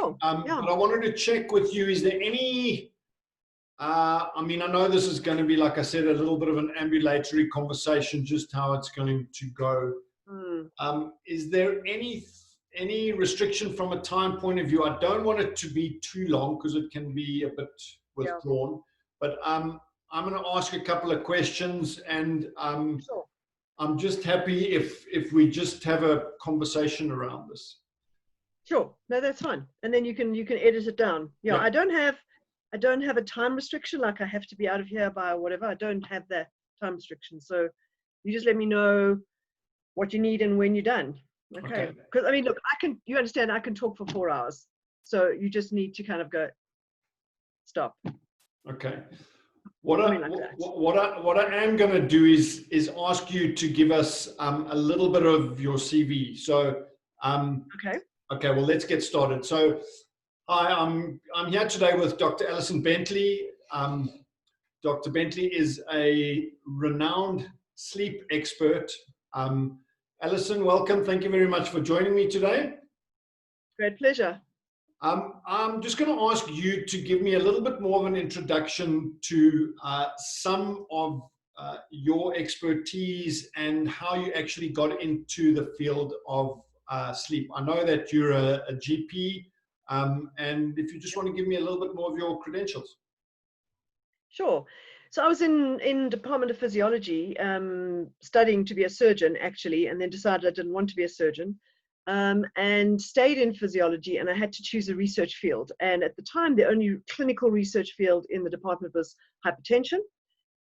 Oh, yeah. But I wanted to check with you, is there any, I mean, I know this is going to be, like I said, a little bit of an ambulatory conversation, just how it's going to go. Is there any restriction from a time point of view? I don't want it to be too long because it can be a bit withdrawn, but I'm going to ask a couple of questions, and Sure. I'm just happy if we just have a conversation around this. Sure. No, that's fine. And then you can edit it down. Yeah, Yep. I don't have a time restriction, like I have to be out of here by whatever. I don't have that time restriction. So you just let me know what you need and when you're done. Okay. Because I mean, look, you understand, I can talk for 4 hours. So you just need to kind of go, stop. Okay. What I am going to do is ask you to give us a little bit of your CV. So okay, well, let's get started. So hi, I'm here today with Dr. Alison Bentley. Dr. Bentley is a renowned sleep expert. Alison, welcome. Thank you very much for joining me today. Great pleasure. I'm just going to ask you to give me a little bit more of an introduction to some of your expertise and how you actually got into the field of sleep. I know that you're a GP, and if you just want to give me a little bit more of your credentials. Sure. So I was in Department of Physiology, studying to be a surgeon, actually, and then decided I didn't want to be a surgeon. And stayed in physiology, and I had to choose a research field. And at the time, the only clinical research field in the department was hypertension.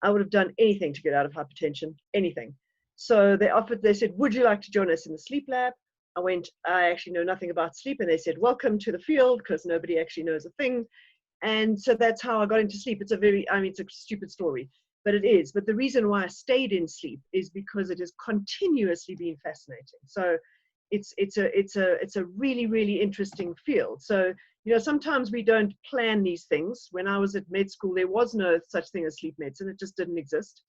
I would have done anything to get out of hypertension, anything. So they said, would you like to join us in the sleep lab? I went, I actually know nothing about sleep. And they said, welcome to the field, because nobody actually knows a thing. And so that's how I got into sleep. It's it's a stupid story, but it is. But the reason why I stayed in sleep is because it has continuously been fascinating. So it's a really, really interesting field. So, you know, sometimes we don't plan these things. When I was at med school, there was no such thing as sleep medicine. It just didn't exist.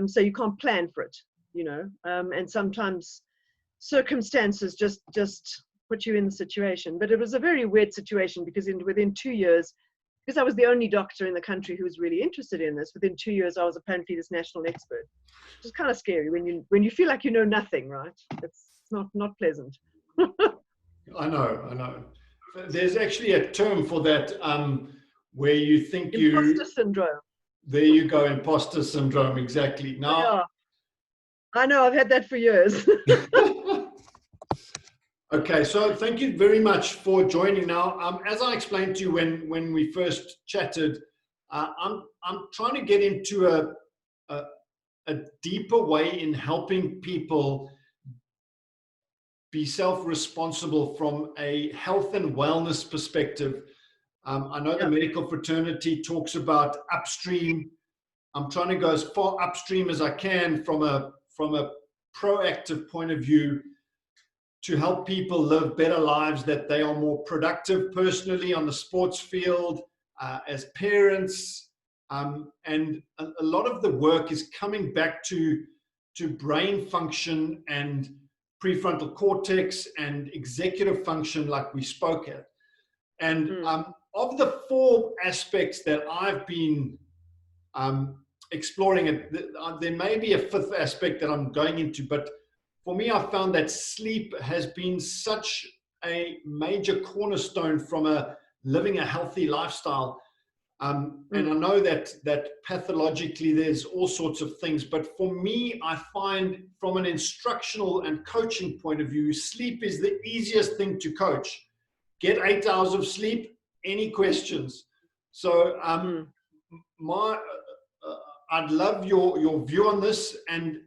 So you can't plan for it, you know, and sometimes circumstances just put you in the situation. But it was a very weird situation because within 2 years, because I was the only doctor in the country who was really interested in this, within 2 years, I was apparently this national expert. Which is kind of scary when you feel like you know nothing, right? It's not pleasant. I know. There's actually a term for that, where you think imposter syndrome. There you go, imposter syndrome, exactly. Now, yeah. I know, I've had that for years. Okay, so thank you very much for joining. Now, as I explained to you when we first chatted, I'm trying to get into a deeper way in helping people be self-responsible from a health and wellness perspective. I know the medical fraternity talks about upstream. I'm trying to go as far upstream as I can from a proactive point of view to help people live better lives, that they are more productive personally on the sports field, as parents. And a lot of the work is coming back to brain function and prefrontal cortex and executive function, like we spoke at. And of the 4 aspects that I've been exploring, there may be a 5th aspect that I'm going into, but for me, I found that sleep has been such a major cornerstone from living a healthy lifestyle. And I know that pathologically there's all sorts of things, but for me, I find from an instructional and coaching point of view, sleep is the easiest thing to coach. Get 8 hours of sleep. Any questions? So I'd love your view on this, and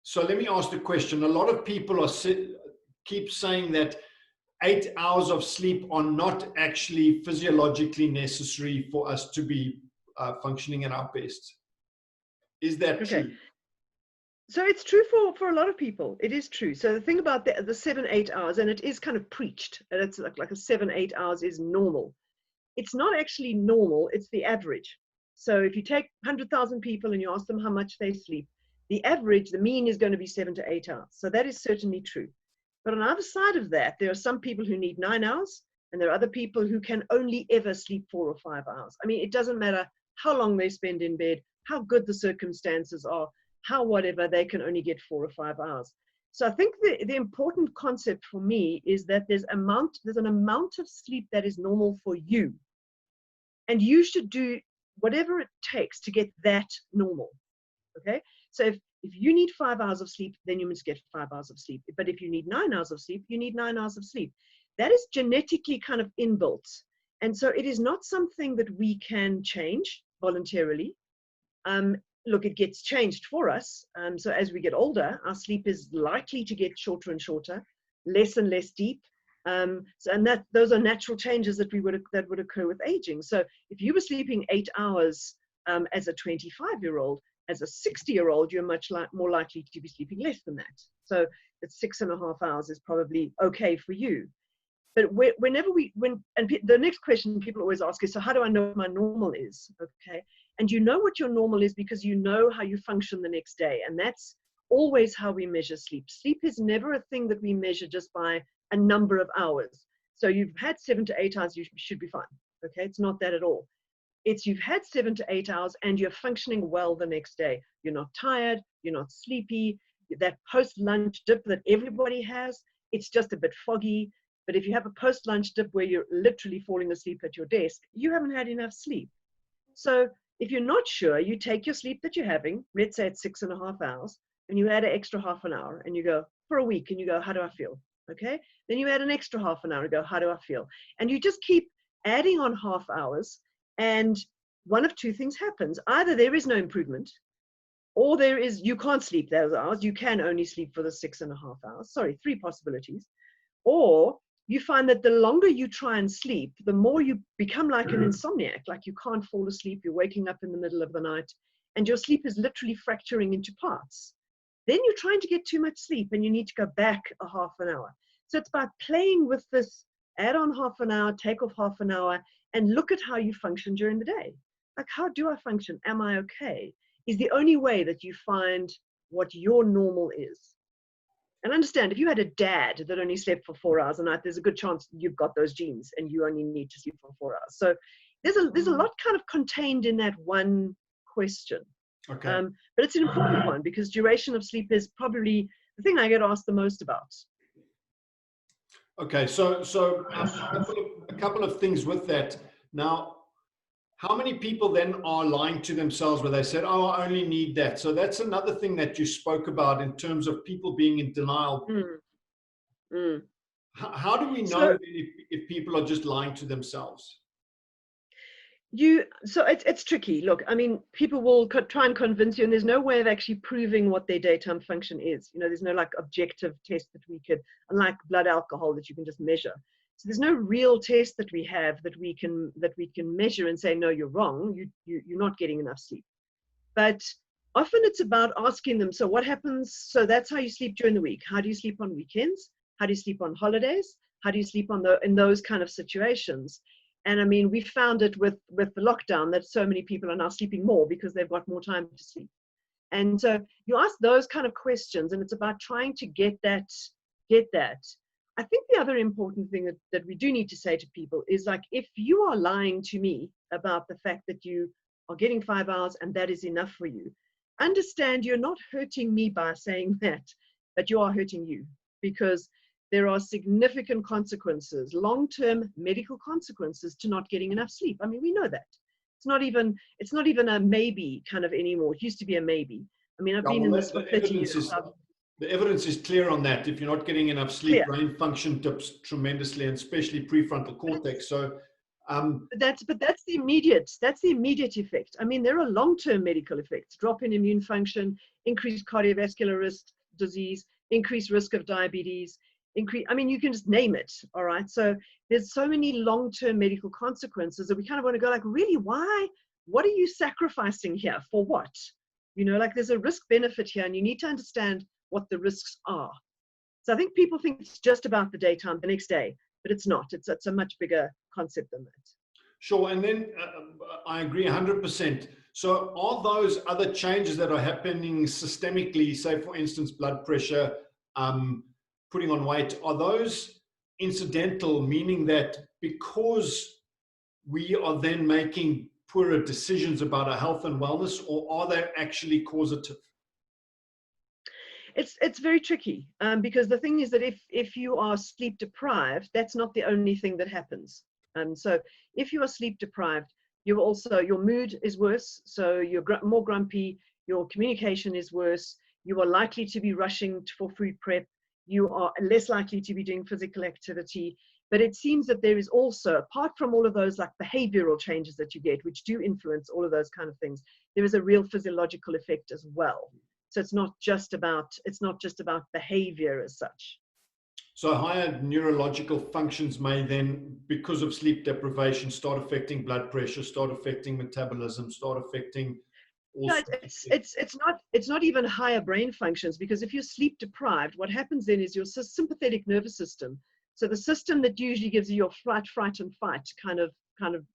so let me ask the question. A lot of people keep saying that 8 hours of sleep are not actually physiologically necessary for us to be functioning at our best. Is that true? So it's true for a lot of people. It is true. So the thing about the 7-8 hours, and it is kind of preached, and it's like a 7-8 hours is normal. It's not actually normal. It's the average. So if you take 100,000 people and you ask them how much they sleep, the average, the mean is going to be 7 to 8 hours. So that is certainly true. But on either side of that, there are some people who need 9 hours, and there are other people who can only ever sleep 4 or 5 hours. I mean, it doesn't matter how long they spend in bed, how good the circumstances are, how whatever, they can only get 4 or 5 hours. So I think the important concept for me is that there's an amount of sleep that is normal for you. And you should do whatever it takes to get that normal. Okay? So if you need 5 hours of sleep, then you must get 5 hours of sleep. But if you need 9 hours of sleep, you need 9 hours of sleep. That is genetically kind of inbuilt. And so it is not something that we can change voluntarily. Look, it gets changed for us. So as we get older, our sleep is likely to get shorter and shorter, less and less deep. And those are natural changes that would occur with aging. So if you were sleeping 8 hours as a 25-year-old, as a 60-year-old, you're much more likely to be sleeping less than that. So that 6.5 hours is probably okay for you. But the next question people always ask is, so how do I know what my normal is? Okay. And you know what your normal is because you know how you function the next day. And that's always how we measure sleep. Sleep is never a thing that we measure just by a number of hours. So you've had 7 to 8 hours, you should be fine. Okay. It's not that at all. It's you've had 7 to 8 hours and you're functioning well the next day. You're not tired. You're not sleepy. That post-lunch dip that everybody has, it's just a bit foggy. But if you have a post-lunch dip where you're literally falling asleep at your desk, you haven't had enough sleep. So if you're not sure, you take your sleep that you're having, let's say it's 6.5 hours, and you add an extra half an hour, and you go for a week, and you go, how do I feel? Okay. Then you add an extra half an hour and go, how do I feel? And you just keep adding on half hours, and one of two things happens. Either there is no improvement, or you can't sleep those hours. You can only sleep for the 6.5 hours. Sorry, 3 possibilities. Or you find that the longer you try and sleep, the more you become like an insomniac, like you can't fall asleep, you're waking up in the middle of the night, and your sleep is literally fracturing into parts. Then you're trying to get too much sleep, and you need to go back a half an hour. So it's about playing with this, add on half an hour, take off half an hour, and look at how you function during the day. Like, how do I function? Am I okay? Is the only way that you find what your normal is. And understand, if you had a dad that only slept for 4 hours a night, there's a good chance you've got those genes and you only need to sleep for 4 hours. So there's a lot kind of contained in that one question. Okay. But it's an important one because duration of sleep is probably the thing I get asked the most about. Okay, so a couple of things with that. Now, how many people then are lying to themselves where they said, oh, I only need that? So that's another thing that you spoke about in terms of people being in denial. How do we know if people are just lying to themselves? So it's tricky. Look, I mean, people will try and convince you, and there's no way of actually proving what their daytime function is. You know, there's no like objective test that we could, unlike blood alcohol that you can just measure. So there's no real test that we have that we can measure and say, no, you're wrong. You're not getting enough sleep. But often it's about asking them, so what happens? So that's how you sleep during the week. How do you sleep on weekends? How do you sleep on holidays? How do you sleep in those kind of situations? And I mean, we found it with the lockdown that so many people are now sleeping more because they've got more time to sleep. And so you ask those kind of questions, and it's about trying to get that. I think the other important thing that we do need to say to people is, like, if you are lying to me about the fact that you are getting 5 hours and that is enough for you, understand you're not hurting me by saying that, but you are hurting you, because there are significant consequences, long-term medical consequences to not getting enough sleep. I mean, we know that. It's not even a maybe kind of anymore. It used to be a maybe. I mean, I've been in this for 30 years. The evidence is clear on that. If you're not getting enough sleep, brain function dips tremendously, and especially prefrontal cortex. So, but that's the immediate effect. I mean, there are long-term medical effects: drop in immune function, increased cardiovascular risk, disease, increased risk of diabetes. I mean, you can just name it. All right. So there's so many long-term medical consequences that we kind of want to go, like, really, why? What are you sacrificing here for? What? You know, like, there's a risk benefit here, and you need to understand what the risks are. So I think people think it's just about the daytime, the next day, but it's not. It's a much bigger concept than that. Sure. And then I agree 100%. So are those other changes that are happening systemically, say, for instance, blood pressure, putting on weight, are those incidental, meaning that because we are then making poorer decisions about our health and wellness, or are they actually causative? It's very tricky, because the thing is that if you are sleep deprived, that's not the only thing that happens. So if you are sleep deprived, your mood is worse, so you're more grumpy, your communication is worse, you are likely to be rushing for food prep, you are less likely to be doing physical activity. But it seems that there is also, apart from all of those like behavioral changes that you get, which do influence all of those kind of things, there is a real physiological effect as well. So it's not just about behavior as such. So higher neurological functions may then, because of sleep deprivation, start affecting blood pressure, start affecting metabolism, start affecting all No, sorts of things. it's not even higher brain functions, because if you're sleep deprived, what happens then is your sympathetic nervous system, so the system that usually gives you your fright and fight kind of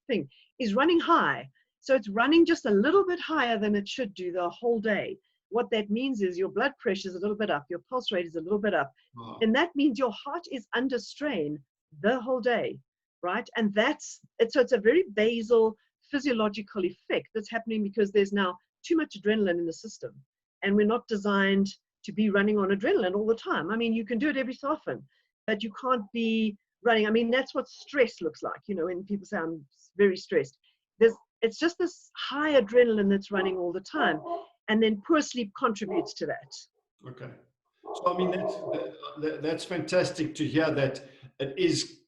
thing, is running high. So it's running just a little bit higher than it should do the whole day. What that means is your blood pressure is a little bit up, your pulse rate is a little bit up, Wow. and that means your heart is under strain the whole day, right? And so it's a very basal physiological effect that's happening because there's now too much adrenaline in the system, and we're not designed to be running on adrenaline all the time. I mean, you can do it every so often, but you can't be running. I mean, that's what stress looks like, when people say I'm very stressed. It's just this high adrenaline that's running all the time, and then poor sleep contributes to that. Okay. So, I mean, that's fantastic to hear that it is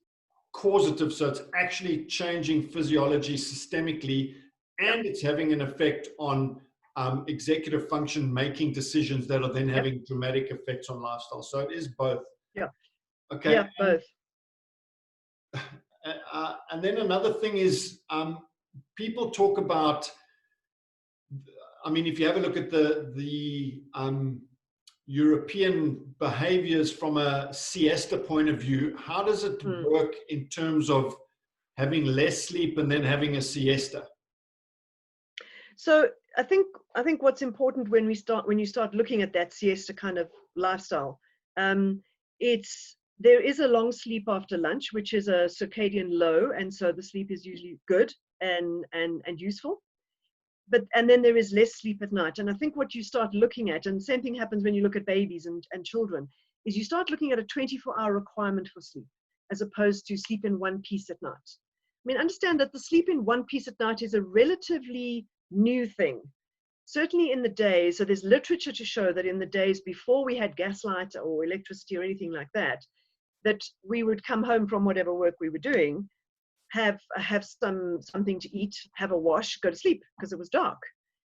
causative. So it's actually changing physiology systemically, and it's having an effect on executive function, making decisions that are then having dramatic effects on lifestyle. So it is both. Yeah. Okay. Yeah, both. And then another thing is, people talk about, I mean, if you have a look at the European behaviors from a siesta point of view, how does it work in terms of having less sleep and then having a siesta? So I think what's important when you start looking at that siesta kind of lifestyle, there is a long sleep after lunch, which is a circadian low, and so the sleep is usually good and useful. And then there is less sleep at night. And I think what you start looking at, and same thing happens when you look at babies and children, is you start looking at a 24-hour requirement for sleep, as opposed to sleep in one piece at night. I mean, understand that the sleep in one piece at night is a relatively new thing. Certainly in the days, so there's literature to show that in the days before we had gaslight or electricity or anything like that, that we would come home from whatever work we were doing, have something to eat, have a wash, go to sleep because it was dark.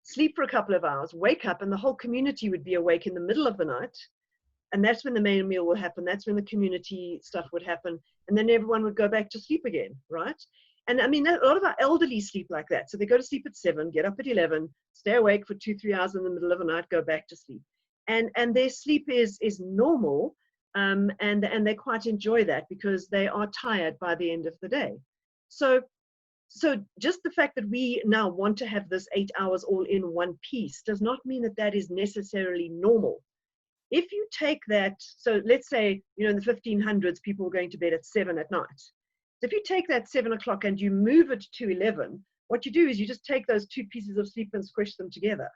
Sleep for a couple of hours, wake up, and the whole community would be awake in the middle of the night. And that's when the main meal will happen. That's when the community stuff would happen. And then everyone would go back to sleep again, right? And I mean, a lot of our elderly sleep like that. So they go to sleep at 7, get up at 11, stay awake for 2-3 hours in the middle of the night, go back to sleep. And their sleep is normal, and they quite enjoy that because they are tired by the end of the day. So just the fact that we now want to have this 8 hours all in one piece does not mean that that is necessarily normal. If you take that, so let's say, in the 1500s, people were going to bed at 7 at night. So if you take that 7 o'clock and you move it to 11, what you do is you just take those two pieces of sleep and squish them together.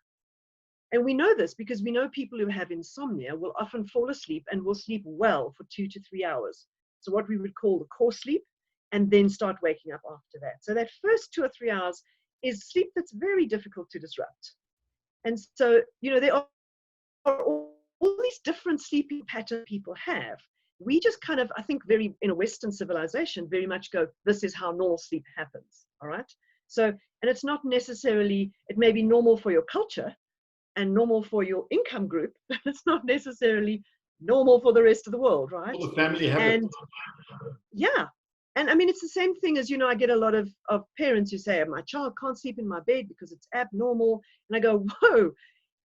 And we know this because we know people who have insomnia will often fall asleep and will sleep well for 2 to 3 hours. So what we would call the core sleep, and then start waking up after that. So that first 2 or 3 hours is sleep that's very difficult to disrupt. And so, there are all these different sleeping patterns people have. We just kind of, I think, in a Western civilization, very much go, this is how normal sleep happens, all right? So, and it's not necessarily, it may be normal for your culture and normal for your income group, but it's not necessarily normal for the rest of the world, right? All the family habits. And yeah. And I mean, it's the same thing as, I get a lot of parents who say, my child can't sleep in my bed because it's abnormal. And I go, whoa,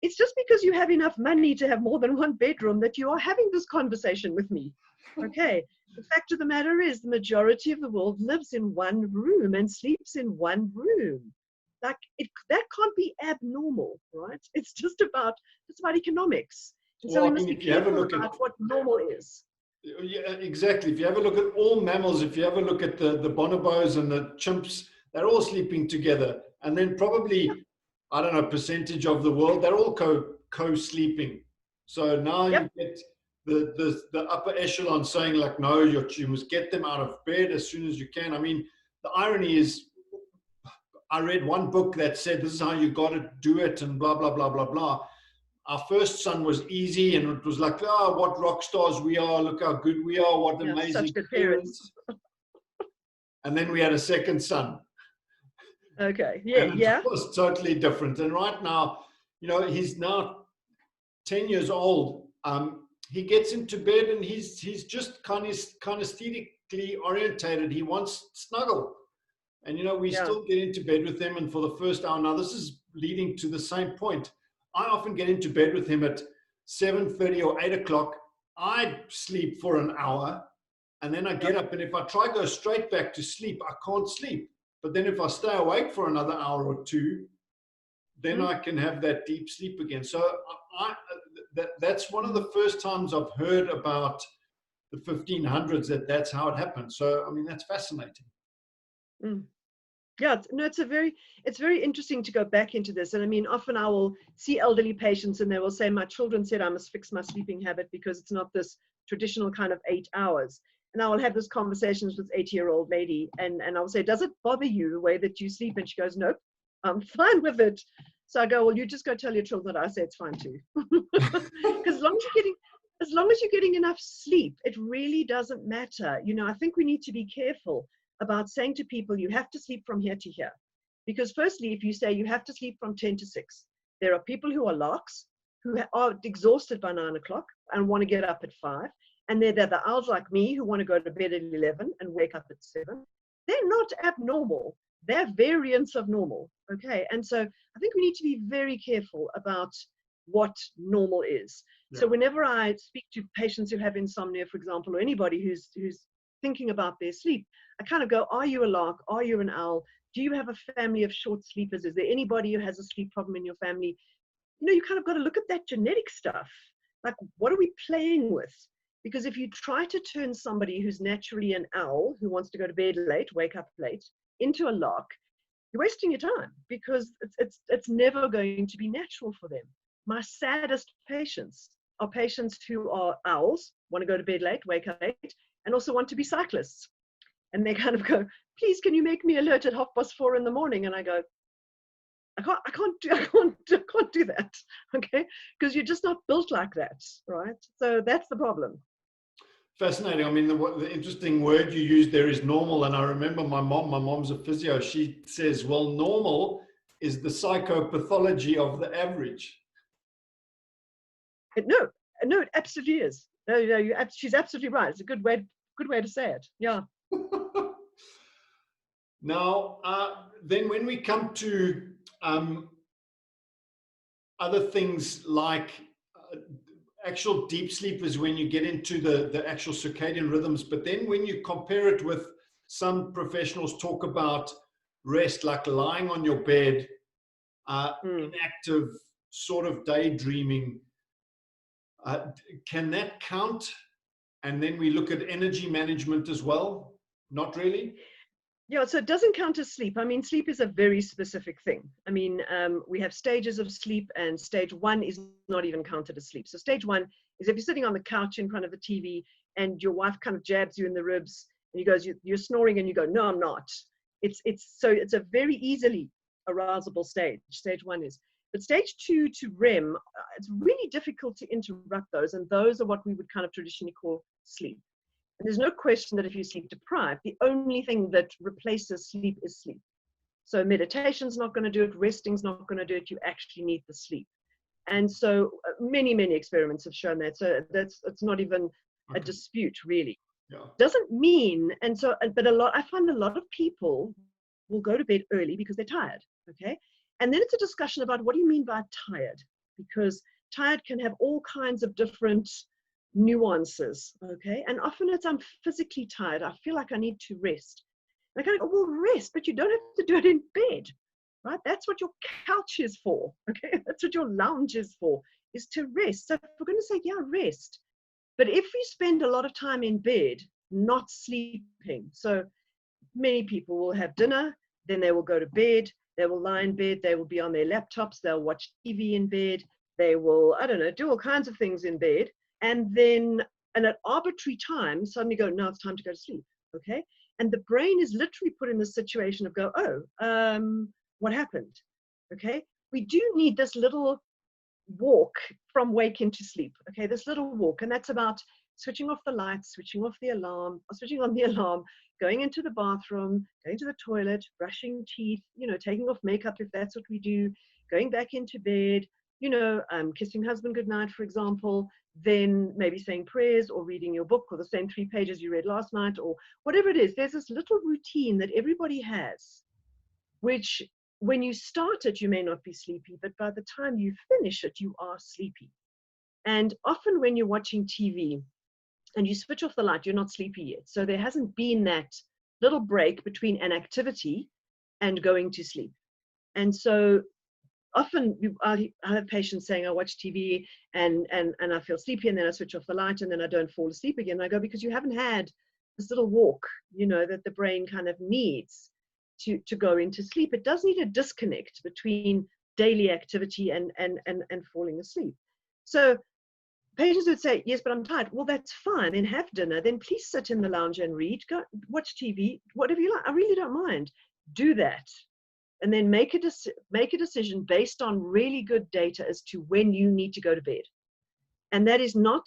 it's just because you have enough money to have more than one bedroom that you are having this conversation with me. Okay. The fact of the matter is the majority of the world lives in one room and sleeps in one room. Like that can't be abnormal, right? It's about economics. And so we must be careful about what normal is. Yeah, exactly. If you have a look at all mammals, if you have a look at the bonobos and the chimps, they're all sleeping together. And then probably, I don't know, percentage of the world, they're all co-sleeping. So now you Yep. get the upper echelon saying like, no, you must get them out of bed as soon as you can. I mean, the irony is, I read one book that said this is how you got to do it and blah, blah, blah, blah, blah. Our first son was easy and it was like, oh, what rock stars we are. Look how good we are. What Yeah, such amazing good parents. parents. And then we had a second son. Okay. Yeah. And it Yeah. was totally different. And right now, you know, he's now 10 years old. He gets into bed and he's just kinesthetically orientated. He wants snuggle. And, you know, we Yeah. still get into bed with him. And for the first hour, now this is leading to the same point. I often get into bed with him at 7:30 or 8 o'clock. I sleep for an hour and then I get up. And if I try to go straight back to sleep, I can't sleep. But then if I stay awake for another hour or two, then I can have that deep sleep again. So that's one of the first times I've heard about the 1500s that's how it happened. So, I mean, that's fascinating. Mm. Yeah, it's very interesting to go back into this. And I mean, often I will see elderly patients and they will say, my children said I must fix my sleeping habit because it's not this traditional kind of 8 hours. And I will have this conversations with 80-year-old lady and I will say, does it bother you the way that you sleep? And she goes, nope, I'm fine with it. So I go, well, you just go tell your children that I say it's fine too. Because as long as you're getting enough sleep, it really doesn't matter. You know, I think we need to be careful about saying to people, you have to sleep from here to here. Because firstly, if you say you have to sleep from 10 to 6, there are people who are larks, who are exhausted by 9 o'clock and want to get up at 5. And they're the owls like me who want to go to bed at 11 and wake up at 7. They're not abnormal. They're variants of normal. Okay. And so I think we need to be very careful about what normal is. Yeah. So whenever I speak to patients who have insomnia, for example, or anybody who's thinking about their sleep, I kind of go, are you a lark? Are you an owl? Do you have a family of short sleepers? Is there anybody who has a sleep problem in your family? You know, you kind of got to look at that genetic stuff. Like, what are we playing with? Because if you try to turn somebody who's naturally an owl, who wants to go to bed late, wake up late, into a lark, you're wasting your time because it's never going to be natural for them. My saddest patients are patients who are owls, want to go to bed late, wake up late, and also want to be cyclists. And they kind of go, please, can you make me alert at 4:30 in the morning? And I go, I can't do that, okay? Because you're just not built like that, right? So that's the problem. Fascinating. I mean, the interesting word you used there is normal. And I remember my mom's a physio. She says, well, normal is the psychopathology of the average. No, it absolutely is. No, she's absolutely right. It's a good way to say it. Yeah. Now, then when we come to other things like actual deep sleep is when you get into the actual circadian rhythms. But then when you compare it with, some professionals talk about rest, like lying on your bed, inactive, sort of daydreaming. Can that count? And then we look at energy management as well? Not really? Yeah, so it doesn't count as sleep. I mean, sleep is a very specific thing. I mean, we have stages of sleep, and stage 1 is not even counted as sleep. So stage 1 is if you're sitting on the couch in front of the TV and your wife kind of jabs you in the ribs and you goes, you're snoring, and you go, no, I'm not. It's a very easily arousable stage. Stage 1 is. But stage 2 to REM, it's really difficult to interrupt those, and those are what we would kind of traditionally call sleep. And there's no question that if you sleep deprived, the only thing that replaces sleep is sleep. So meditation's not going to do it, resting's not going to do it, you actually need the sleep. And so many experiments have shown that. So it's not even a dispute, really. Yeah. Doesn't mean, and so, but I find a lot of people will go to bed early because they're tired, okay? And then it's a discussion about what do you mean by tired? Because tired can have all kinds of different nuances, okay? And often it's, I'm physically tired, I feel like I need to rest. And I kind of go, well, rest, but you don't have to do it in bed, right? That's what your couch is for, okay? That's what your lounge is for, is to rest. So if we're going to say, yeah, rest, But if we spend a lot of time in bed not sleeping, so many people will have dinner, then they will go to bed, they will lie in bed, they will be on their laptops, they'll watch TV in bed, they will, I don't know, do all kinds of things in bed, and then at arbitrary time suddenly go, now it's time to go to sleep. Okay, and the brain is literally put in the situation of go, oh, what happened? Okay, we do need this little walk from wake into sleep. Okay, this little walk, and that's about switching off the lights, switching off the alarm, or switching on the alarm, going into the bathroom, going to the toilet, brushing teeth, you know, taking off makeup if that's what we do, going back into bed, you know, kissing husband goodnight, for example, then maybe saying prayers or reading your book or the same 3 pages you read last night or whatever it is. There's this little routine that everybody has, which when you start it, you may not be sleepy, but by the time you finish it, you are sleepy. And often when you're watching TV and you switch off the light, you're not sleepy yet. So there hasn't been that little break between an activity and going to sleep. And so often I have patients saying, I watch TV and I feel sleepy, and then I switch off the light and then I don't fall asleep again. And I go, because you haven't had this little walk, you know, that the brain kind of needs to go into sleep. It does need a disconnect between daily activity and falling asleep. So patients would say, yes, but I'm tired. Well, that's fine. Then have dinner. Then please sit in the lounge and read. Go watch TV, whatever you like. I really don't mind. Do that. And then make a decision based on really good data as to when you need to go to bed. And that is not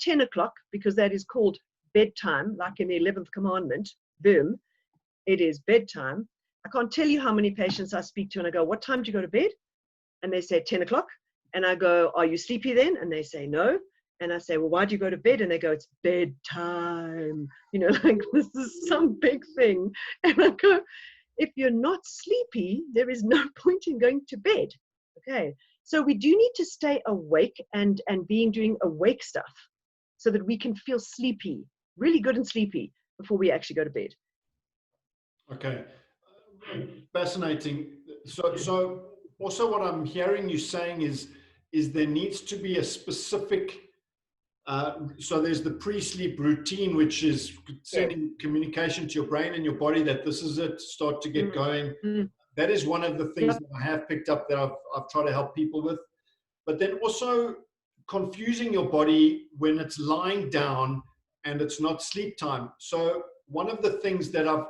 10 o'clock, because that is called bedtime, like in the 11th commandment. Boom, it is bedtime. I can't tell you how many patients I speak to and I go, what time do you go to bed? And they say 10 o'clock. And I go, are you sleepy then? And they say no. And I say, well, why do you go to bed? And they go, it's bedtime. You know, like this is some big thing. And I go, if you're not sleepy, there is no point in going to bed. Okay, so we do need to stay awake and doing awake stuff so that we can feel sleepy, really good and sleepy before we actually go to bed. Okay, fascinating. So also what I'm hearing you saying is there needs to be a specific, so there's the pre-sleep routine, which is sending communication to your brain and your body that this is it, start to get going. That is one of the things that I have picked up that I've tried to help people with. But then also confusing your body when it's lying down and it's not sleep time. So one of the things that I've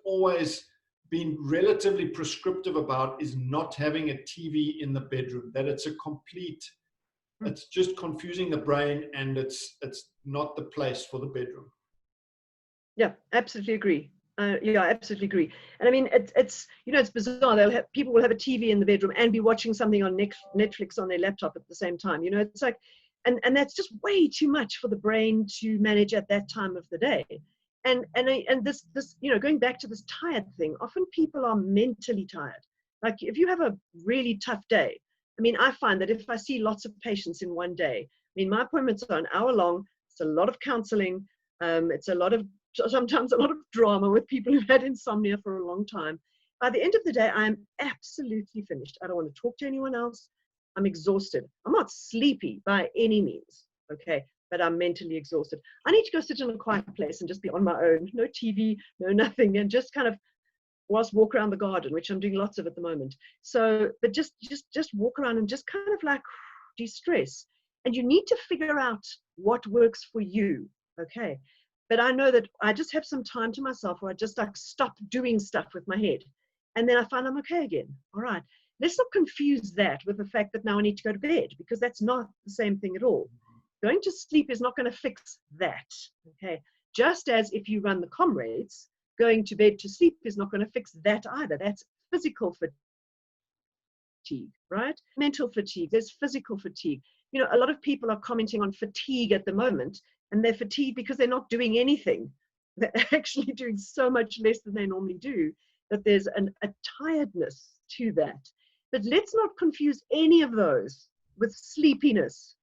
always been relatively prescriptive about is not having a TV in the bedroom, that it's a complete, it's just confusing the brain, and it's not the place for the bedroom. Yeah, absolutely agree. Yeah, I absolutely agree. And I mean, it's you know, it's bizarre. People will have a TV in the bedroom and be watching something on Netflix on their laptop at the same time. You know, it's like, and that's just way too much for the brain to manage at that time of the day. And this you know, going back to this tired thing, often people are mentally tired. Like if you have a really tough day, I mean, I find that if I see lots of patients in one day, I mean, my appointments are an hour long. It's a lot of counseling. It's sometimes a lot of drama with people who've had insomnia for a long time. By the end of the day, I'm absolutely finished. I don't want to talk to anyone else. I'm exhausted. I'm not sleepy by any means, okay, but I'm mentally exhausted. I need to go sit in a quiet place and just be on my own. No TV, no nothing, and just kind of walk around the garden, which I'm doing lots of at the moment. So, but just walk around and just kind of like de-stress. And you need to figure out what works for you, okay? But I know that I just have some time to myself where I just like stop doing stuff with my head. And then I find I'm okay again. All right. Let's not confuse that with the fact that now I need to go to bed, because that's not the same thing at all. Going to sleep is not going to fix that. Okay. Just as if you run the comrades, going to bed to sleep is not going to fix that either. That's physical fatigue, right? Mental fatigue. There's physical fatigue. You know, a lot of people are commenting on fatigue at the moment, and they're fatigued because they're not doing anything. They're actually doing so much less than they normally do, that there's a tiredness to that. But let's not confuse any of those with sleepiness.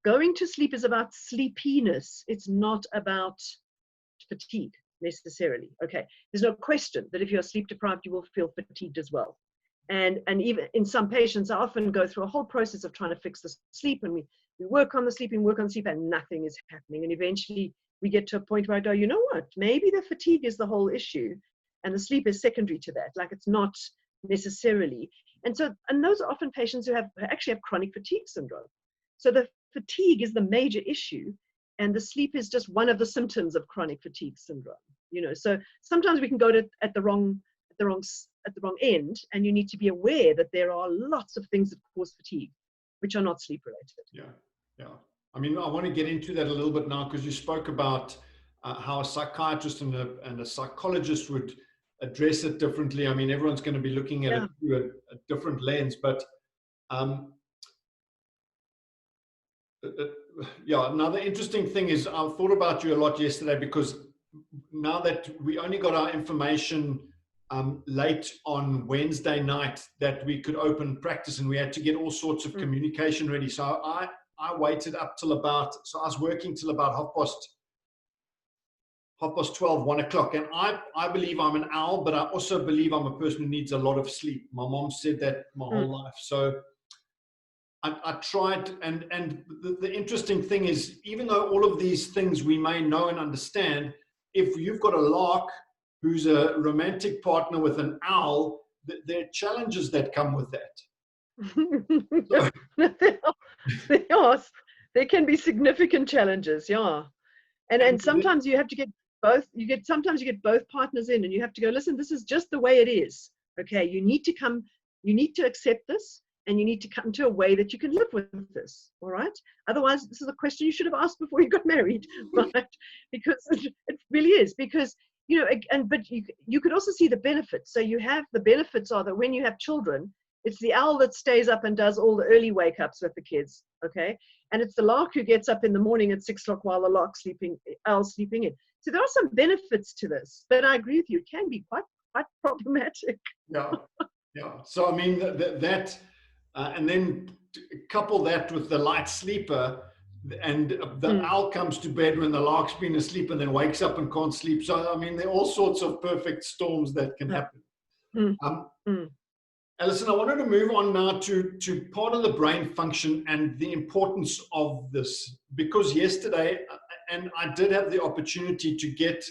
Going to sleep is about sleepiness. It's not about fatigue necessarily. Okay, there's no question that if you're sleep deprived, you will feel fatigued as well. And even in some patients, I often go through a whole process of trying to fix the sleep, and we We work on the sleeping, work on sleep, and nothing is happening. And eventually we get to a point where I go, you know what, maybe the fatigue is the whole issue and the sleep is secondary to that. Like, it's not necessarily. And those are often patients who actually have chronic fatigue syndrome. So the fatigue is the major issue, and the sleep is just one of the symptoms of chronic fatigue syndrome. So sometimes we can go at the wrong end, and you need to be aware that there are lots of things that cause fatigue, which are not sleep related. Yeah. I mean, I want to get into that a little bit now, because you spoke about how a psychiatrist and a psychologist would address it differently. I mean, everyone's going to be looking at it through a different lens, but another interesting thing is, I thought about you a lot yesterday, because now that we only got our information late on Wednesday night that we could open practice, and we had to get all sorts of communication ready. So I waited up till I was working till about half past 12, 1 o'clock. And I believe I'm an owl, but I also believe I'm a person who needs a lot of sleep. My mom said that my whole life. So I tried, and the interesting thing is, even though all of these things we may know and understand, if you've got a lark who's a romantic partner with an owl, there are challenges that come with that. There can be significant challenges, and sometimes you have to get both. Sometimes you get both partners in, and you have to go, listen, this is just the way it is. Okay, you need to accept this, and you need to come to a way that you can live with this. All right. Otherwise, this is a question you should have asked before you got married, right? Because it really is. Because but you could also see the benefits. So you have the benefits are that when you have children, it's the owl that stays up and does all the early wake ups with the kids. Okay. And it's the lark who gets up in the morning at 6 o'clock while the owl's sleeping in. So there are some benefits to this, but I agree with you. It can be quite problematic. Yeah. So I mean that, and then couple that with the light sleeper, and the owl comes to bed when the lark's been asleep and then wakes up and can't sleep. So I mean, there are all sorts of perfect storms that can happen. Alison, I wanted to move on now to part of the brain function and the importance of this, because yesterday, and I did have the opportunity to get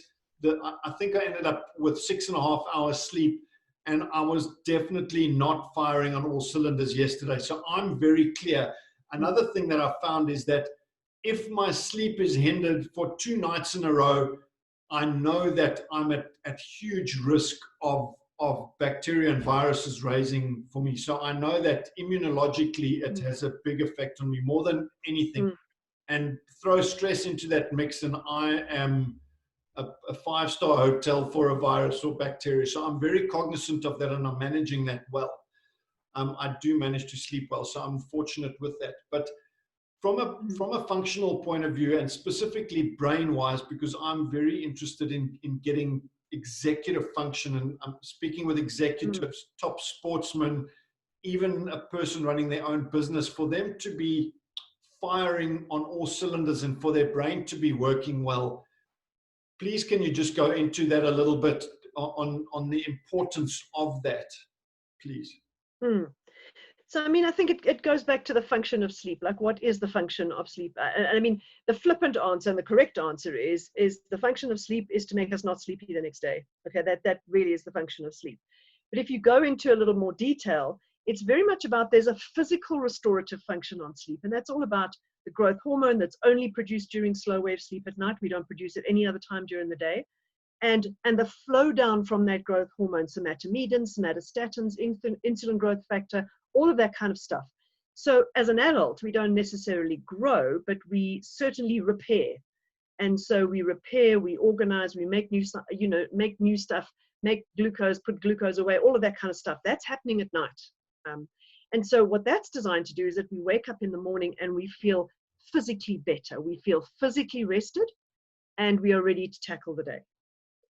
I think I ended up with 6.5 hours sleep, and I was definitely not firing on all cylinders yesterday. So I'm very clear. Another thing that I found is that if my sleep is hindered for 2 nights in a row, I know that I'm at huge risk of bacteria and viruses raising for me. So I know that immunologically it has a big effect on me more than anything. And throw stress into that mix, and I am a 5-star hotel for a virus or bacteria. So I'm very cognizant of that, and I'm managing that well. I do manage to sleep well, so I'm fortunate with that. But from a functional point of view, and specifically brain-wise, because I'm very interested in getting executive function, and I'm speaking with executives, top sportsmen, even a person running their own business, for them to be firing on all cylinders and for their brain to be working well. Please, can you just go into that a little bit on the importance of that, please? So, I mean, I think it goes back to the function of sleep. Like, what is the function of sleep? I mean, the flippant answer and the correct answer is the function of sleep is to make us not sleepy the next day. Okay, that really is the function of sleep. But if you go into a little more detail, it's very much about, there's a physical restorative function on sleep, and that's all about the growth hormone that's only produced during slow wave sleep at night. We don't produce it any other time during the day. And the flow down from that growth hormone, somatomedin, somatostatins, insulin growth factor, all of that kind of stuff. So as an adult, we don't necessarily grow, but we certainly repair. And so we repair, we organize, we make new stuff, make glucose, put glucose away, all of that kind of stuff. That's happening at night. And so what that's designed to do is that we wake up in the morning and we feel physically better. We feel physically rested, and we are ready to tackle the day.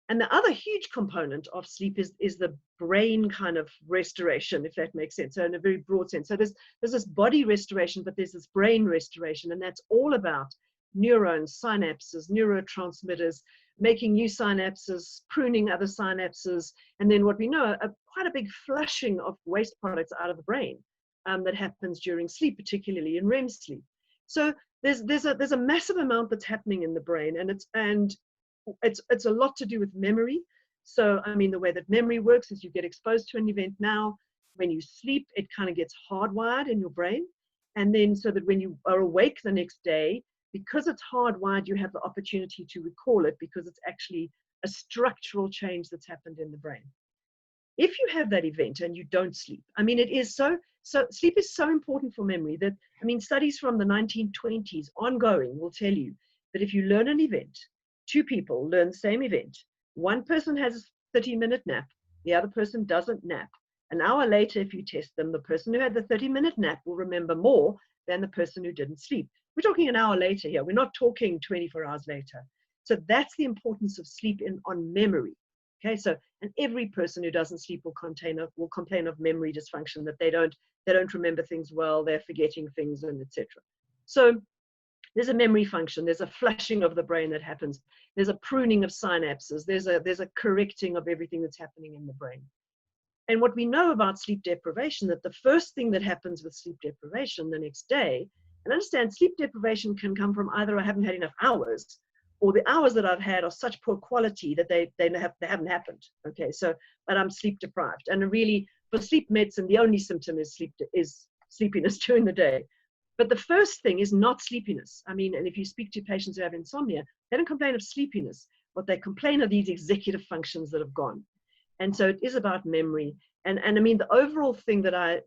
And the other huge component of sleep is the brain kind of restoration, if that makes sense. So in a very broad sense. So there's this body restoration, but there's this brain restoration, and that's all about neurons, synapses, neurotransmitters, making new synapses, pruning other synapses, and then what we know, quite a big flushing of waste products out of the brain that happens during sleep, particularly in REM sleep. So there's a massive amount that's happening in the brain, and it's a lot to do with memory. So I mean, the way that memory works is you get exposed to an event now. When you sleep, it kind of gets hardwired in your brain, and then so that when you are awake the next day, because it's hardwired, you have the opportunity to recall it because it's actually a structural change that's happened in the brain. If you have that event and you don't sleep, I mean, it is so sleep is so important for memory that, I mean, studies from the 1920s ongoing will tell you that if you learn an event, two people learn the same event, one person has a 30-minute nap, the other person doesn't nap. An hour later, if you test them, the person who had the 30-minute nap will remember more than the person who didn't sleep. We're talking an hour later here. We're not talking 24 hours later. So that's the importance of sleep on memory. Okay, so, and every person who doesn't sleep will complain of memory dysfunction, that they don't remember things well, they're forgetting things, and etc. So there's a memory function, there's a flushing of the brain that happens, there's a pruning of synapses, there's a correcting of everything that's happening in the brain. And what we know about sleep deprivation, that the first thing that happens with sleep deprivation the next day, and understand sleep deprivation can come from either I haven't had enough hours, or the hours that I've had are such poor quality that they haven't happened. Okay, so, but I'm sleep deprived. And really, for sleep medicine, the only symptom is sleepiness during the day. But the first thing is not sleepiness. I mean, and if you speak to patients who have insomnia, they don't complain of sleepiness. What they complain of these executive functions that have gone. And so it is about memory. And I mean, the overall thing that I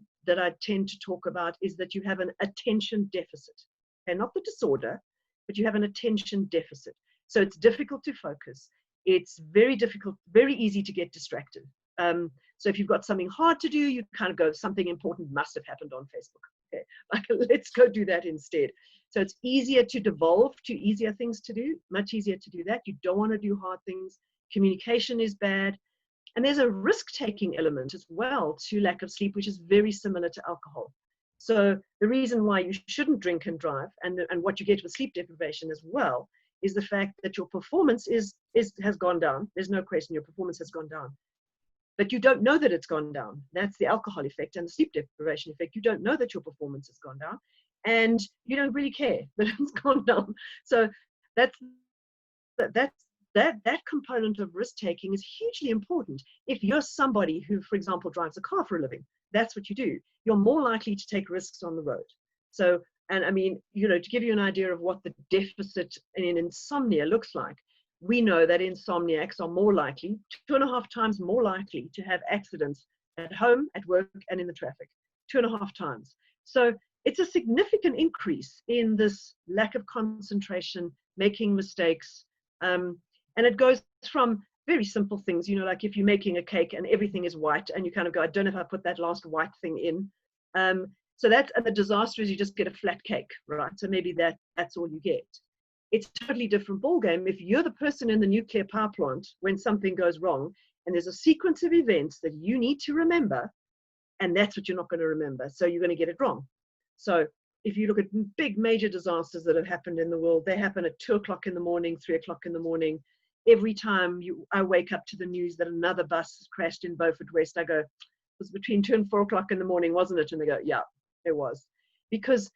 tend to talk about is that you have an attention deficit. Okay, not the disorder, but you have an attention deficit. So it's difficult to focus. It's very difficult, very easy to get distracted. So if you've got something hard to do, you kind of go, something important must have happened on Facebook. Okay, like, let's go do that instead. So it's easier to devolve to easier things to do, much easier to do that. You don't want to do hard things. Communication is bad. And there's a risk-taking element as well to lack of sleep, which is very similar to alcohol. So the reason why you shouldn't drink and drive, and what you get with sleep deprivation as well, is the fact that your performance has gone down. There's no question your performance has gone down. But you don't know that it's gone down. That's the alcohol effect and the sleep deprivation effect. You don't know that your performance has gone down, and you don't really care that it's gone down. So that component of risk-taking is hugely important. If you're somebody who, for example, drives a car for a living, that's what you do. You're more likely to take risks on the road. So, and I mean, you know, to give you an idea of what the deficit in insomnia looks like, we know that insomniacs are more likely, 2.5 times more likely to have accidents at home, at work, and in the traffic. 2.5 times. So it's a significant increase in this lack of concentration, making mistakes. And it goes from very simple things, you know, like if you're making a cake and everything is white and you kind of go, I don't know if I put that last white thing in. So that's, and the disaster is you just get a flat cake, right? So maybe that's all you get. It's a totally different ballgame if you're the person in the nuclear power plant when something goes wrong and there's a sequence of events that you need to remember, and that's what you're not going to remember. So you're going to get it wrong. So if you look at big major disasters that have happened in the world, they happen at 2 o'clock in the morning, 3 o'clock in the morning. Every time I wake up to the news that another bus crashed in Beaufort West, I go, it was between 2 and 4 o'clock in the morning, wasn't it? And they go, yeah, it was. Because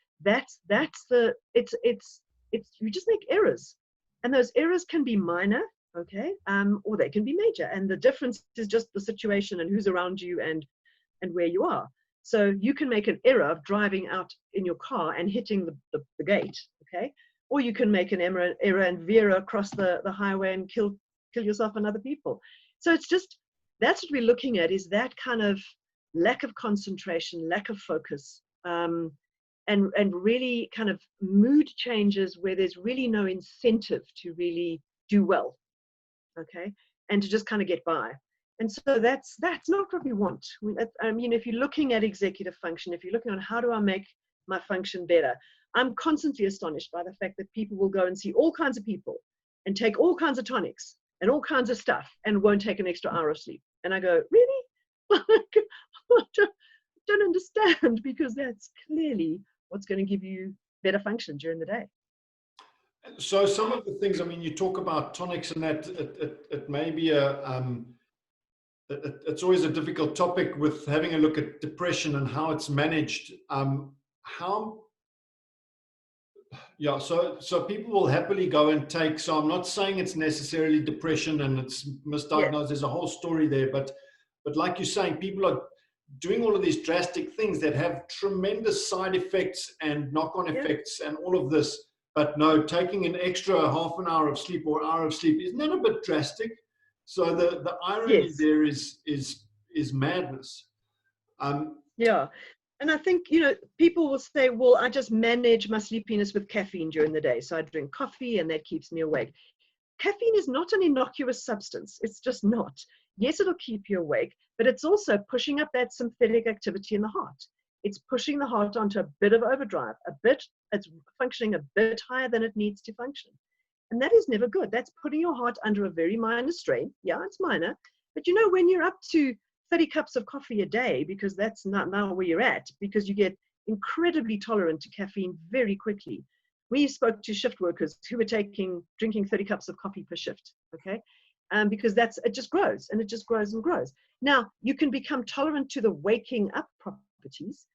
you just make errors. And those errors can be minor, okay, or they can be major. And the difference is just the situation and who's around you and where you are. So you can make an error of driving out in your car and hitting the gate, okay? Or you can make an error and veer across the highway and kill yourself and other people. So it's just, that's what we're looking at, is that kind of lack of concentration, lack of focus, and really kind of mood changes where there's really no incentive to really do well, okay? And to just kind of get by. And so that's not what we want. I mean, if you're looking at executive function, if you're looking on how do I make my function better, I'm constantly astonished by the fact that people will go and see all kinds of people and take all kinds of tonics and all kinds of stuff and won't take an extra hour of sleep. And I go, really? I don't understand, because that's clearly what's going to give you better function during the day. So some of the things, I mean, you talk about tonics and that it may be it's always a difficult topic with having a look at depression and how it's managed. How Yeah, so people will happily go and take. So I'm not saying it's necessarily depression and it's Yes, misdiagnosed. There's a whole story there, but like you're saying, people are doing all of these drastic things that have tremendous side effects and knock-on yeah, effects and all of this. But no, taking an extra half an hour of sleep or hour of sleep is not a bit drastic. So the irony yes, there is madness. Um, yeah. And I think, people will say, well, I just manage my sleepiness with caffeine during the day. So I drink coffee and that keeps me awake. Caffeine is not an innocuous substance. It's just not. Yes, it'll keep you awake, but it's also pushing up that sympathetic activity in the heart. It's pushing the heart onto a bit of overdrive, it's functioning a bit higher than it needs to function. And that is never good. That's putting your heart under a very minor strain. Yeah, it's minor. But when you're up to 30 cups of coffee a day, because that's not now where you're at, because you get incredibly tolerant to caffeine very quickly. We spoke to shift workers who were drinking 30 cups of coffee per shift, okay? Because it just grows, and it just grows and grows. Now, you can become tolerant to the waking up properties,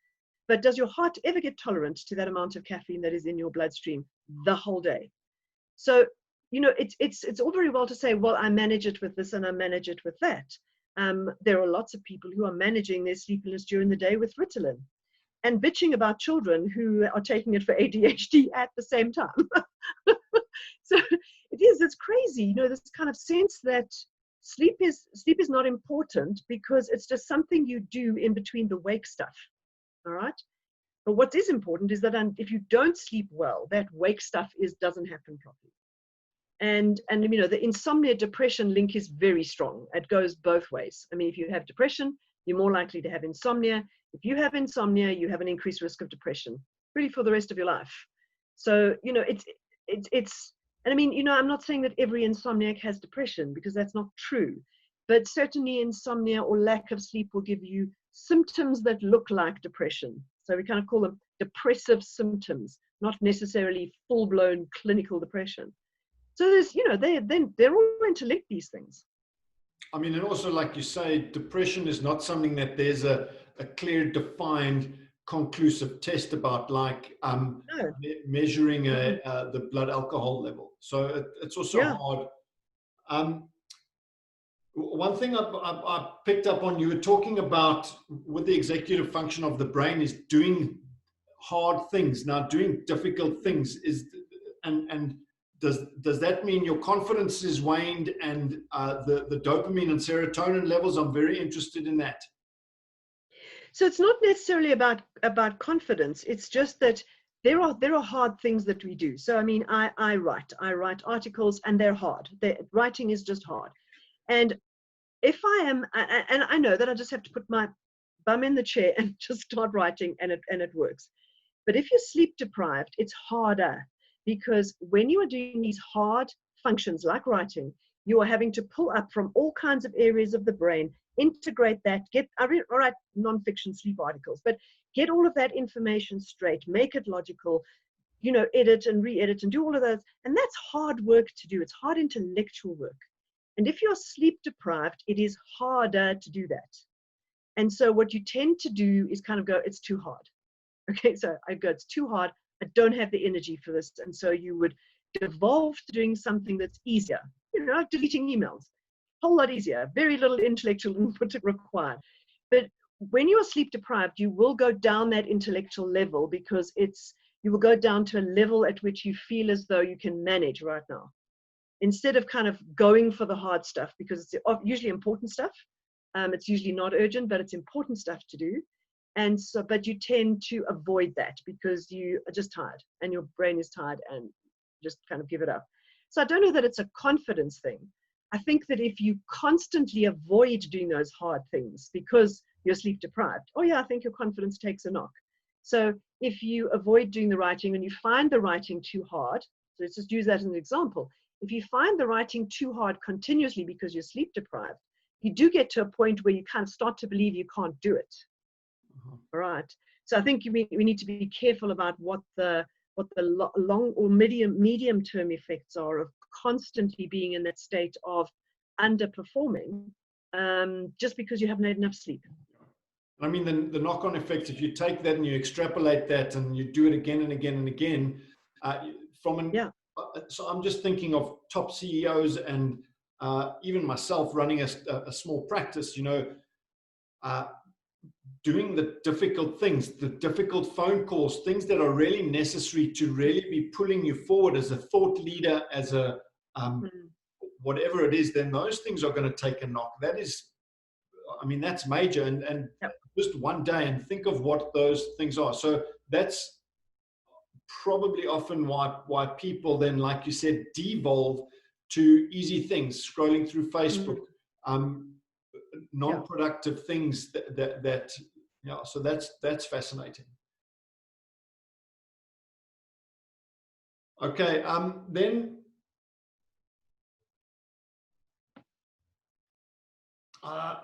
but does your heart ever get tolerant to that amount of caffeine that is in your bloodstream the whole day? So, it's all very well to say, well, I manage it with this and I manage it with that. There are lots of people who are managing their sleepiness during the day with Ritalin and bitching about children who are taking it for ADHD at the same time. So it's crazy, this kind of sense that sleep is not important because it's just something you do in between the wake stuff. All right. But what is important is that if you don't sleep well, that wake stuff doesn't happen properly. And the insomnia depression link is very strong. It goes both ways. I mean, if you have depression, you're more likely to have insomnia. If you have insomnia, you have an increased risk of depression, really for the rest of your life. So, and I mean, I'm not saying that every insomniac has depression because that's not true. But certainly insomnia or lack of sleep will give you symptoms that look like depression. So we kind of call them depressive symptoms, not necessarily full-blown clinical depression. So there's, they're all interlinked, these things. I mean, and also, like you say, depression is not something that there's a clear, defined, conclusive test about, like No. measuring the blood alcohol level. So it's also Yeah. hard. One thing I picked up on, you were talking about with the executive function of the brain is doing hard things. Now, doing difficult things and does that mean your confidence is waned and the dopamine and serotonin levels? I'm very interested in that. So it's not necessarily about confidence. It's just that there are hard things that we do. So I mean, I write articles and they're hard. Writing is just hard. And if I am, and I know that I just have to put my bum in the chair and just start writing, and it works. But if you're sleep deprived, it's harder, because when you are doing these hard functions like writing, you are having to pull up from all kinds of areas of the brain, integrate that, I write nonfiction sleep articles, but get all of that information straight, make it logical, edit and re-edit and do all of those. And that's hard work to do. It's hard intellectual work. And if you're sleep deprived, it is harder to do that. And so what you tend to do is kind of go, it's too hard. Okay, so I go, it's too hard. I don't have the energy for this. And so you would devolve to doing something that's easier, like deleting emails. A whole lot easier, very little intellectual input required. But when you are sleep deprived, you will go down that intellectual level because you will go down to a level at which you feel as though you can manage right now, instead of kind of going for the hard stuff, because it's usually important stuff. It's usually not urgent, but it's important stuff to do. And so, but you tend to avoid that because you are just tired and your brain is tired and just kind of give it up. So I don't know that it's a confidence thing. I think that if you constantly avoid doing those hard things because you're sleep deprived, oh yeah, I think your confidence takes a knock. So if you avoid doing the writing and you find the writing too hard, so let's just use that as an example. If you find the writing too hard continuously because you're sleep deprived, you do get to a point where you kind of start to believe you can't do it. All right. So I think we need to be careful about what the long or medium term effects are of constantly being in that state of underperforming, just because you haven't had enough sleep. I mean, the knock-on effects, if you take that and you extrapolate that and you do it again and again and again, from an, Yeah. so I'm just thinking of top CEOs and even myself running a small practice, you know, doing the difficult things, the difficult phone calls, things that are really necessary to really be pulling you forward as a thought leader, as a whatever it is, then those things are going to take a knock. That is, I mean, that's major. And Yep. just one day and think of what those things are. So that's probably often why people then, like you said, devolve to easy things, scrolling through Facebook, non-productive things that yeah. So that's fascinating. Okay, then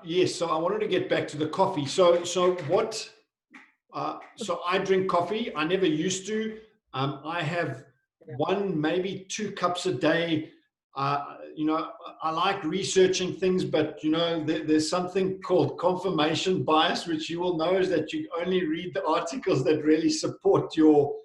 yes. So I wanted to get back to the coffee. So what? So I drink coffee. I never used to. I have 1, maybe 2 cups a day. You know, I like researching things, but you know, there's something called confirmation bias, which you will know is that you only read the articles that really support your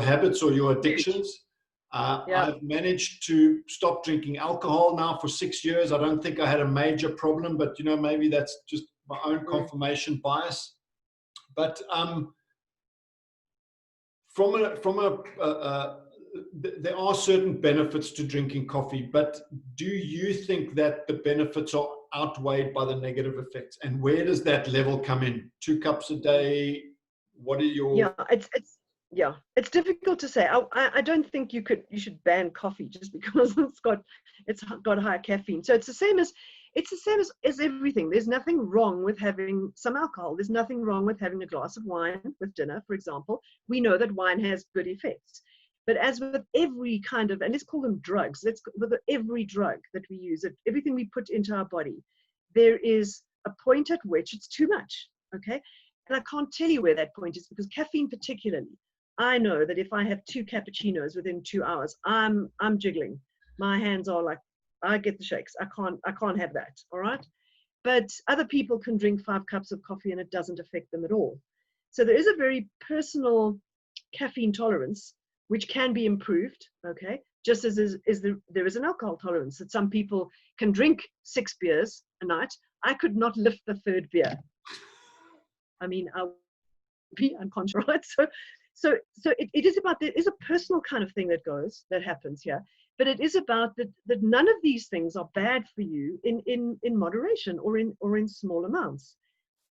habits or your addictions. I've managed to stop drinking alcohol now for 6 years. I don't think I had a major problem, but you know, maybe that's just my own confirmation bias. But there are certain benefits to drinking coffee, but do you think that the benefits are outweighed by the negative effects? And where does that level come in? 2 cups a day? What are your... It's difficult to say. I don't think you should ban coffee just because it's got higher caffeine. So it's the same as everything. There's nothing wrong with having some alcohol. There's nothing wrong with having a glass of wine with dinner, for example. We know that wine has good effects. But as with every kind of, and let's call them drugs, with every drug that we use, everything we put into our body, there is a point at which it's too much, okay? And I can't tell you where that point is, because caffeine particularly, I know that if I have 2 cappuccinos within 2 hours, I'm jiggling. My hands are like, I get the shakes. I can't have that, all right? But other people can drink 5 cups of coffee and it doesn't affect them at all. So there is a very personal caffeine tolerance, which can be improved, okay? Just as there is an alcohol tolerance, that some people can drink 6 beers a night. I could not lift the 3rd beer. I mean, I would be unconscious, right? So it is about, there is a personal kind of thing that happens here, but it is about that none of these things are bad for you in moderation or in small amounts.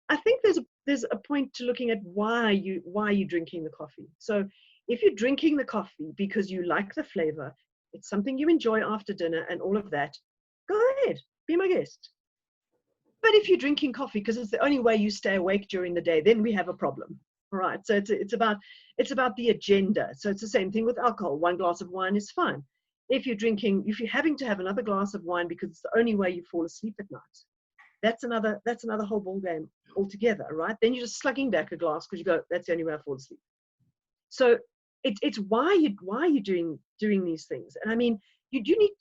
I think there's a point to looking at why you're drinking the coffee. So if you're drinking the coffee because you like the flavor, it's something you enjoy after dinner and all of that, go ahead, be my guest. But if you're drinking coffee because it's the only way you stay awake during the day, then we have a problem. All right, so it's about the agenda. So it's the same thing with alcohol. 1 glass of wine is fine. If you're having to have another glass of wine because it's the only way you fall asleep at night, that's another whole ball game altogether, right? Then you're just slugging back a glass because you go, that's the only way I fall asleep. So it's why you're doing these things. And I mean, you do need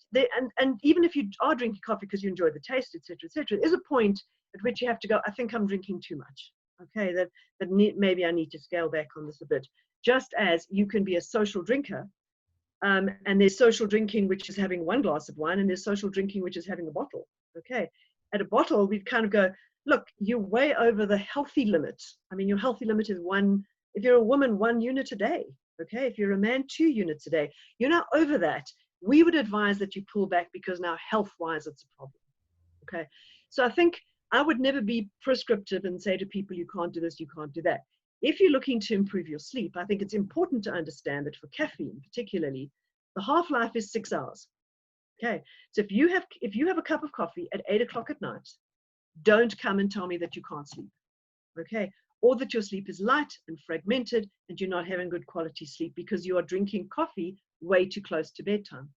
and even if you are drinking coffee because you enjoy the taste, etc., there's a point at which you have to go, I think I'm drinking too much. Okay, that maybe I need to scale back on this a bit. Just as you can be a social drinker, and there's social drinking which is having 1 glass of wine, and there's social drinking which is having a bottle. Okay, at a bottle we kind of go, look, you're way over the healthy limit. I mean, your healthy limit is 1. If you're a woman, 1 unit a day. Okay, if you're a man, 2 units a day. You're now over that. We would advise that you pull back because now health-wise it's a problem. Okay, so I think I would never be prescriptive and say to people, you can't do this, you can't do that. If you're looking to improve your sleep, I think it's important to understand that for caffeine particularly, the half-life is 6 hours. Okay, so if you have a cup of coffee at 8 o'clock at night, don't come and tell me that you can't sleep. Okay, or that your sleep is light and fragmented and you're not having good quality sleep because you are drinking coffee way too close to bedtime.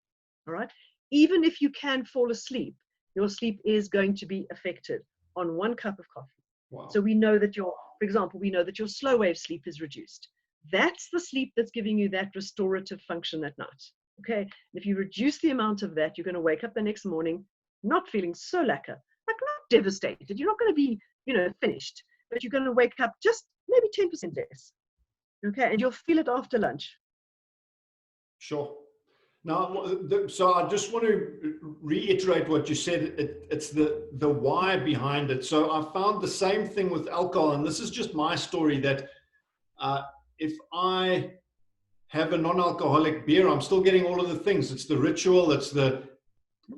All right, even if you can fall asleep, your sleep is going to be affected on 1 cup of coffee. Wow. So we know that for example, we know that your slow wave sleep is reduced. That's the sleep that's giving you that restorative function at night. Okay, if you reduce the amount of that, you're going to wake up the next morning not feeling so lacquer, like not devastated. You're not going to be, finished, but you're going to wake up just maybe 10% less. Okay, and you'll feel it after lunch. Sure. Now, so I just want to reiterate what you said. It's the why behind it. So I found the same thing with alcohol, and this is just my story, that if I have a non-alcoholic beer, I'm still getting all of the things. It's the ritual, it's the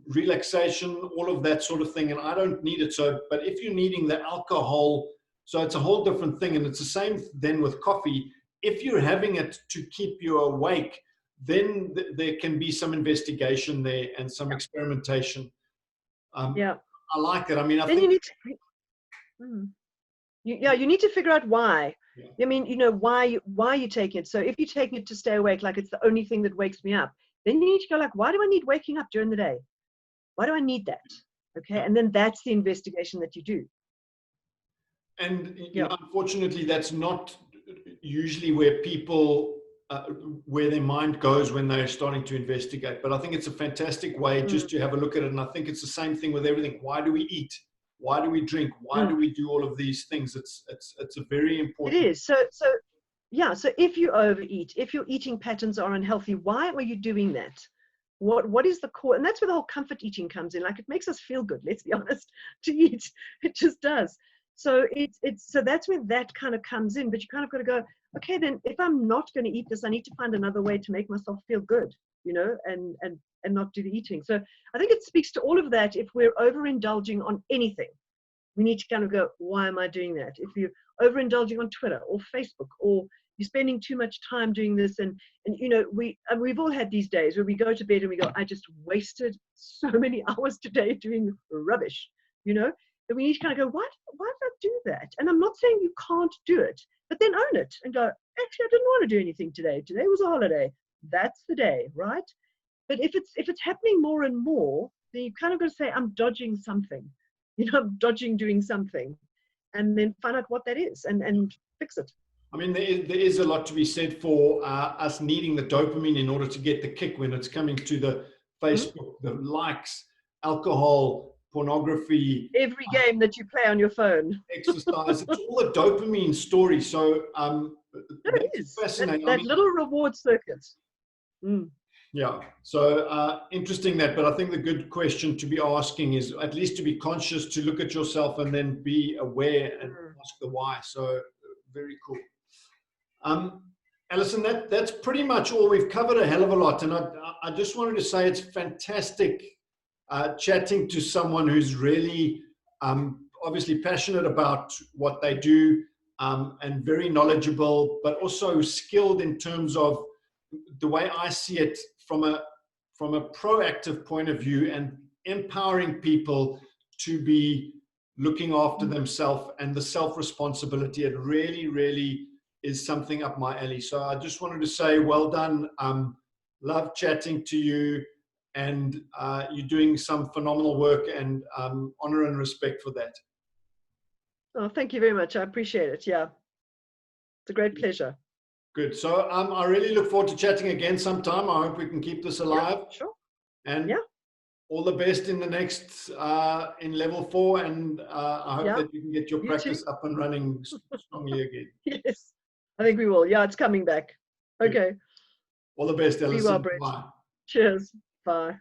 relaxation, all of that sort of thing, and I don't need it. So, but if you're needing the alcohol, so it's a whole different thing. And it's the same then with coffee. If you're having it to keep you awake, then there can be some investigation there and some experimentation. Yeah. I like it. I mean, I Then think you need to, you need to figure out why. Yeah. I mean, you know, why you're taking it. So if you're taking it to stay awake, like it's the only thing that wakes me up, then you need to go like, why do I need waking up during the day? Why do I need that? Okay. And then that's the investigation that you do. And you know, unfortunately, that's not usually where people, where their mind goes when they're starting to investigate. But I think it's a fantastic way just to have a look at it. And I think it's the same thing with everything. Why do we eat? Why do we drink? Why do we do all of these things? It's a very important. It is. So yeah. So if you overeat, if your eating patterns are unhealthy, why are you doing that? What is the core? And that's where the whole comfort eating comes in. Like, it makes us feel good, let's be honest, to eat. It just does. So so that's where that kind of comes in. But you kind of got to go, okay, then if I'm not going to eat this, I need to find another way to make myself feel good, you know, and not do the eating. So I think it speaks to all of that. If we're overindulging on anything, we need to kind of go, why am I doing that? If you're overindulging on Twitter or Facebook, or you're spending too much time doing this, and you know, we've all had these days where we go to bed and we go, I just wasted so many hours today doing rubbish, you know. And we need to kind of go, why did I do that? And I'm not saying you can't do it, but then own it and go, actually, I didn't want to do anything today. Today was a holiday. That's the day, right? But if it's happening more and more, then you kind of got to say, I'm dodging something. You know, I'm dodging doing something, and then find out what that is and fix it. I mean, there is a lot to be said for us needing the dopamine in order to get the kick when it's coming to the Facebook, the likes, alcohol, pornography. Every game that you play on your phone. Exercise. It's all a dopamine story. So It is. Fascinating. That little reward circuit. Yeah. So interesting that, but I think the good question to be asking is at least to be conscious, to look at yourself and then be aware and ask the why. So very cool. Alison, that's pretty much all. We've covered a hell of a lot. And I just wanted to say it's fantastic chatting to someone who's really obviously passionate about what they do and very knowledgeable, but also skilled in terms of the way I see it from a proactive point of view, and empowering people to be looking after themselves and the self-responsibility. It really, really is something up my alley. So I just wanted to say, well done. Love chatting to you, and you're doing some phenomenal work, and honor and respect for that. Oh, thank you very much. I appreciate it. Yeah. It's a great pleasure. Good. So I really look forward to chatting again sometime. I hope we can keep this alive. Yeah, sure. And all the best in the next, in level 4. And I hope that you can get your practice up and running strongly again. Yes, I think we will. Yeah, it's coming back. Okay. All the best, Alison. Be well, Brett. Bye. Cheers. Bye.